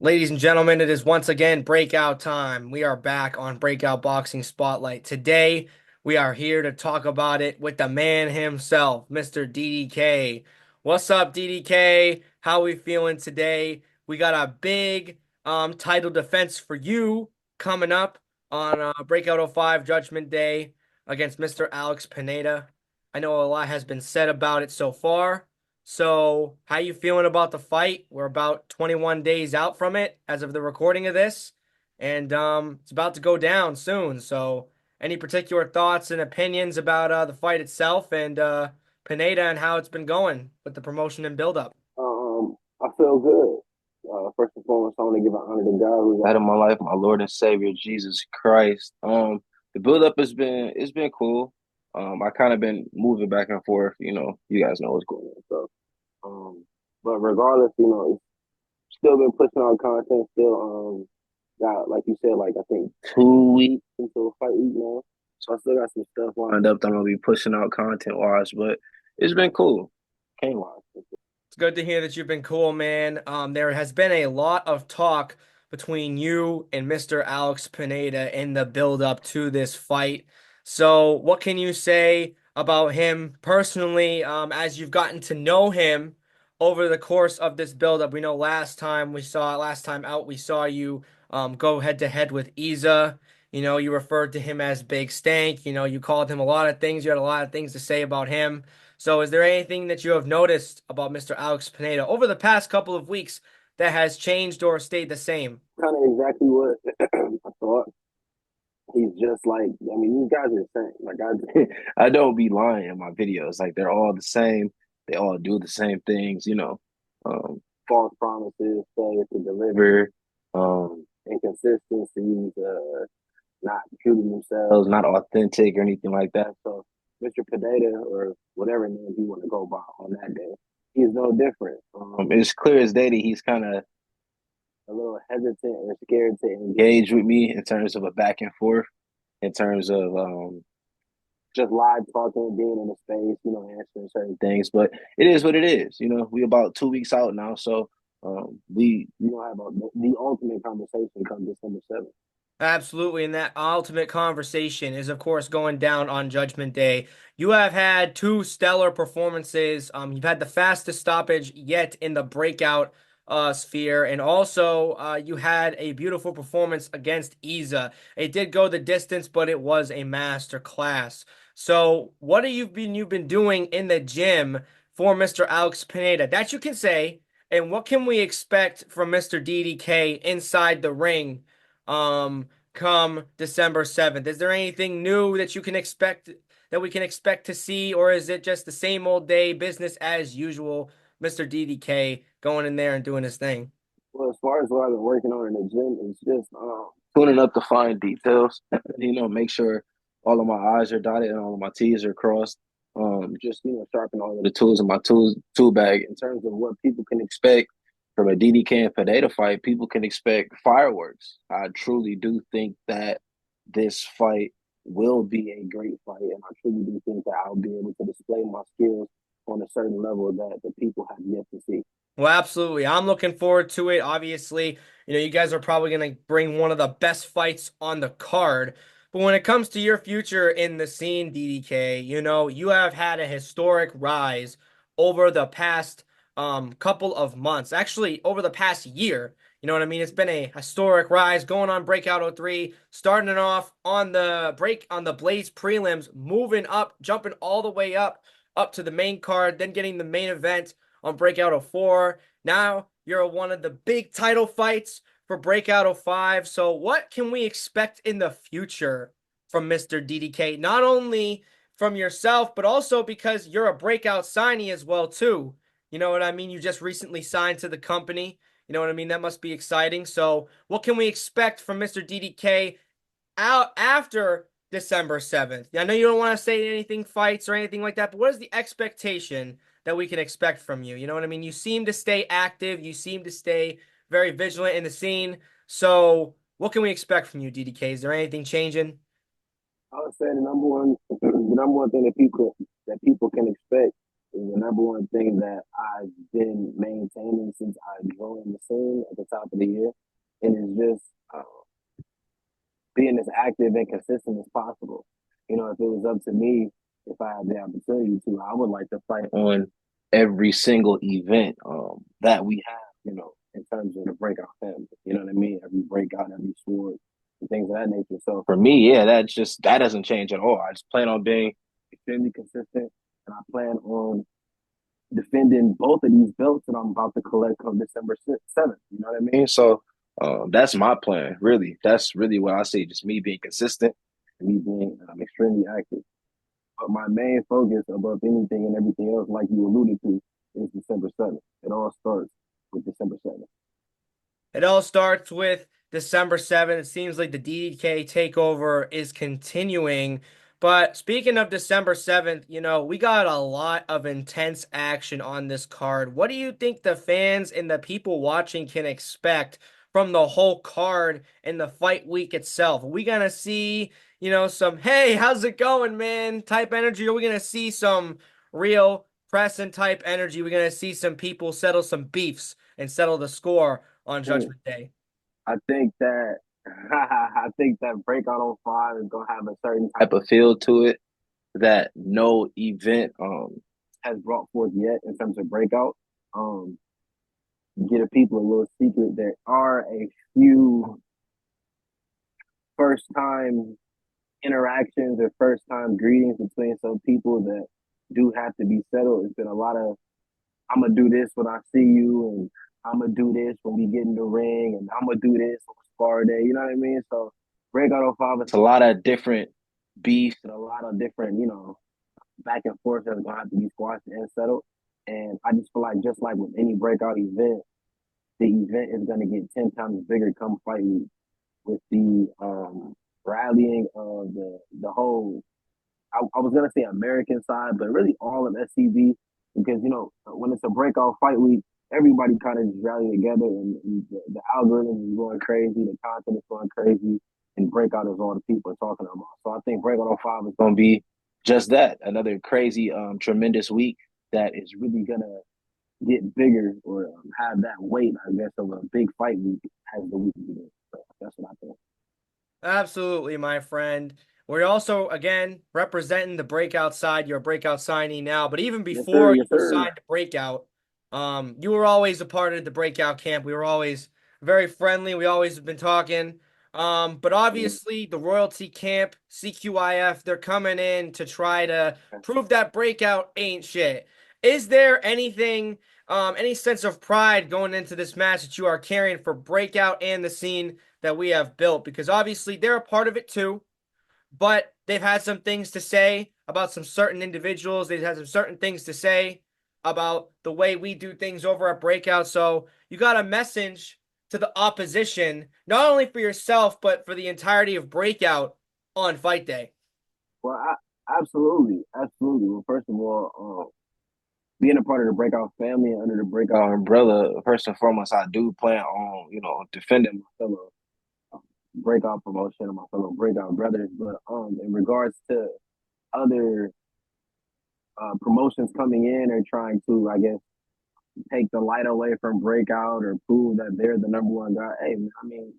Ladies and gentlemen, it is once again breakout time. We are back on Breakout Boxing Spotlight. Today, we are here to talk about it with the man himself, Mr. DDK. What's up, DDK? How we feeling today? We got a big title defense for you coming up on Breakout '05 Judgment Day against Mr. Alex Pineda. I know a lot has been said about it so far. So, how you feeling about the fight? We're about 21 days out from it as of the recording of this, and it's about to go down soon. So, any particular thoughts and opinions about the fight itself and Pineda and how it's been going with the promotion and build-up? I feel good. First and foremost, I want to give an honor to God who's out of my life, my Lord and Savior Jesus Christ. The build up it's been cool. I kind of been moving back and forth. You guys know what's going on. But regardless, it's still been pushing out content. Still, got like you said, like I think 2 weeks until fight week now. So I still got some stuff lined up that I'm gonna be pushing out content wise. But it's been cool. Can't lie. It's good to hear that you've been cool, man. There has been a lot of talk between you and Mr. Alex Pineda in the build-up to this fight. So, what can you say about him personally, as you've gotten to know him over the course of this build-up? We know last time out, we saw you go head-to-head with Iza. You know, you referred to him as Big Stank. You know, you called him a lot of things. You had a lot of things to say about him. So, is there anything that you have noticed about Mr. Alex Pineda over the past couple of weeks that has changed or stayed the same? Kind of exactly what I thought. He's just like, I mean, these guys are the same. Like I don't be lying in my videos. Like they're all the same. They all do the same things. False promises, failure to deliver, inconsistencies, not true to themselves, not authentic or anything like that. So Mr. Pineda or whatever name he want to go by on that day, he's no different. It's clear as day that he's kind of a little hesitant or scared to engage with me in terms of a back and forth, in terms of just live talking, being in the space, answering certain things. But it is what it is. We about 2 weeks out now, so we have the ultimate conversation come December 7th. Absolutely, and that ultimate conversation is, of course, going down on Judgment Day. You have had two stellar performances. You've had the fastest stoppage yet in the breakout sphere, and also you had a beautiful performance against Iza. It did go the distance, but it was a master class. So, what have you've been doing in the gym for Mr. Alex Pineda that you can say, and what can we expect from Mr. DDK inside the ring? Come December 7th? Is there anything new that you can expect that we can expect to see, or is it just the same old day, business as usual, Mr. DDK going in there and doing his thing? Well, as far as what I've been working on in the gym, it's just tuning up the fine details. Make sure all of my I's are dotted and all of my T's are crossed. Just sharpen all of the tools in my tool bag. In terms of what people can expect from a DDK and Pineda fight, people can expect fireworks. I truly do think that this fight will be a great fight, and I truly do think that I'll be able to display my skills on a certain level that the people have yet to see. Well, absolutely. I'm looking forward to it. Obviously, you guys are probably going to bring one of the best fights on the card. But when it comes to your future in the scene, DDK, you have had a historic rise over the past couple of months. Actually, over the past year. You know what I mean? It's been a historic rise going on Breakout '03, starting it off on the Blaze prelims, moving up, jumping all the way up to the main card, then getting the main event on Breakout '04. Now you're one of the big title fights for Breakout '05. So what can we expect in the future from Mr. DDK? Not only from yourself, but also because you're a breakout signee as well too. You know what I mean? You just recently signed to the company. You know what I mean? That must be exciting. So what can we expect from Mr. DDK out after December 7th? I know you don't want to say anything fights or anything like that, but what is the expectation that we can expect from you? You know what I mean? You seem to stay active. You seem to stay very vigilant in the scene. So, what can we expect from you, DDK? Is there anything changing? I would say the number one thing that people can expect is the number one thing that I've been maintaining since I joined the scene at the top of the year, and it's just being as active and consistent as possible. You know, if it was up to me, if I had the opportunity to, I would like to fight on every single event that we have, you know, in terms of the breakout family. You know what I mean? Every breakout, every sport, and things of that nature. So for me, yeah, that doesn't change at all. I just plan on being extremely consistent, and I plan on defending both of these belts that I'm about to collect on December 7th. You know what I mean? So that's my plan, really. That's really what I say, just me being consistent and me being extremely active. But my main focus above anything and everything else, like you alluded to, is December 7th. It all starts with December 7th. It all starts with December 7th. It seems like the DDK takeover is continuing. But speaking of December 7th, we got a lot of intense action on this card. What do you think the fans and the people watching can expect from the whole card and the fight week itself? Are we going to see, some, hey, how's it going, man, type energy? Or are we going to see some real pressing type energy? We're going to see some people settle some beefs and settle the score on Mm. Judgment Day. I think that I think that Breakout on Five is gonna have a certain type of feel to it that no event has brought forth yet in terms of Breakout. Um, Get a people a little secret. There are a few first time interactions or first time greetings between some people that do have to be settled. It's been a lot of I'm gonna do this when I see you, and I'm gonna do this when we get in the ring, and I'm gonna do this on spar day. You know what I mean? So Breakout on Five, it's a lot of different beefs and a lot of different, back and forth that's gonna have to be squashed and settled. And I just feel like just like with any breakout event, the event is gonna get 10 times bigger come fight week with the rallying of the whole I was gonna say American side, but really all of SCB because when it's a breakout fight week, everybody kind of just rally together, and the algorithm is going crazy, the content is going crazy, and breakout is all the people are talking about. So I think breakout on five is going to be just that, another crazy, tremendous week that is really gonna get bigger or have that weight, I guess, of a big fight week as the week begins. So that's what I think. Absolutely, my friend. We're also, again, representing the breakout side. You're a breakout signee now, but even Yes, sir. before Yes, you sir. signed to breakout, you were always a part of the breakout camp. We were always very friendly. We always have been talking. But Mm-hmm. obviously, the royalty camp, CQIF, they're coming in to try to prove that breakout ain't shit. Is there anything, any sense of pride going into this match that you are carrying for breakout and the scene that we have built? Because obviously they're a part of it too, but they've had some things to say about some certain individuals. They've had some certain things to say about the way we do things over at Breakout. So you got a message to the opposition, not only for yourself, but for the entirety of Breakout on Fight Day. Well, absolutely, absolutely. Well, first of all, being a part of the Breakout family and under the Breakout umbrella, first and foremost, I do plan on, defending my fellow Breakout promotion and my fellow Breakout brothers. But in regards to other promotions coming in or trying to, I guess, take the light away from Breakout or prove that they're the number one guy. Hey, I mean,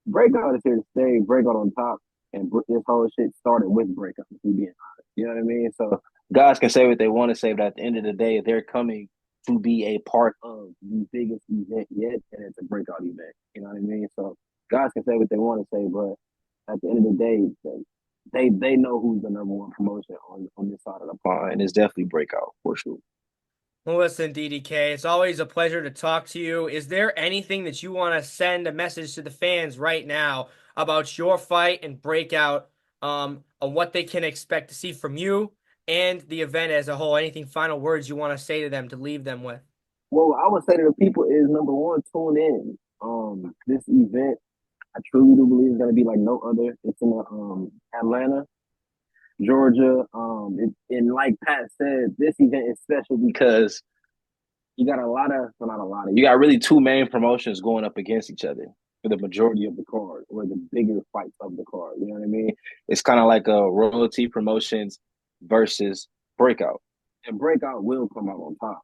Breakout is here to stay. Breakout on top, and this whole shit started with Breakout. If we being honest, you know what I mean. So guys can say what they want to say, but at the end of the day, they're coming to be a part of the biggest event yet, and it's a Breakout event. You know what I mean. So guys can say what they want to say, but at the end of the day, they know who's the number one promotion on this side of the pond, and it's definitely Breakout for sure. Well, listen, DDK, it's always a pleasure to talk to you. Is there anything that you want to send a message to the fans right now about your fight and breakout, on what they can expect to see from you and the event as a whole? Anything final words you want to say to them to leave them with? Well, I would say to the people is number one, tune in. This event, I truly do believe is gonna be like no other. It's in Atlanta, Georgia. And like Pat said, this event is special because you got a lot of, well, not a lot of, you got really two main promotions going up against each other for the majority of the card or the bigger fights of the card. You know what I mean? It's kind of like a royalty promotions versus breakout. And Breakout will come out on top.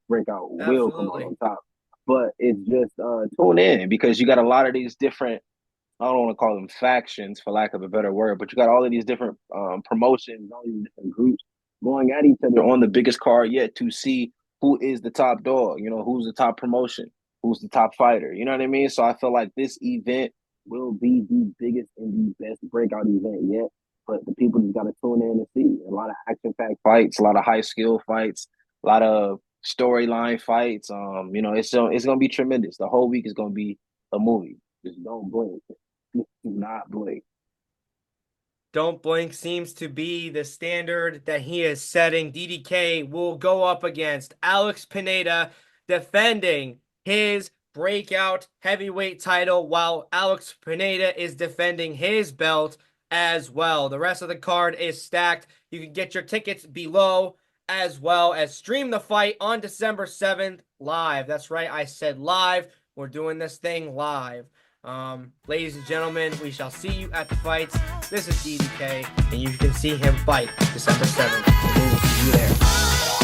Breakout will come out Absolutely. on top. But it's just tune in because you got a lot of these different, I don't want to call them factions for lack of a better word, but you got all of these different promotions, all these different groups going at each other on the biggest card yet to see who is the top dog, who's the top promotion, who's the top fighter. You know what I mean? So I feel like this event will be the biggest and the best breakout event yet. But the people just got to tune in and see a lot of action-packed fights, a lot of high skill fights, a lot of storyline fights. It's gonna be tremendous. The whole week is gonna be a movie. Just don't blink. Do not blink. Don't blink seems to be the standard that he is setting. DDK will go up against Alex Pineda, defending his breakout heavyweight title, while Alex Pineda is defending his belt as well. The rest of the card is stacked. You can get your tickets below, as well as stream the fight on December 7th live. That's right, I said live. We're doing this thing live. Ladies and gentlemen, we shall see you at the fights. This is DDK, and you can see him fight December 7th. And we will see you there.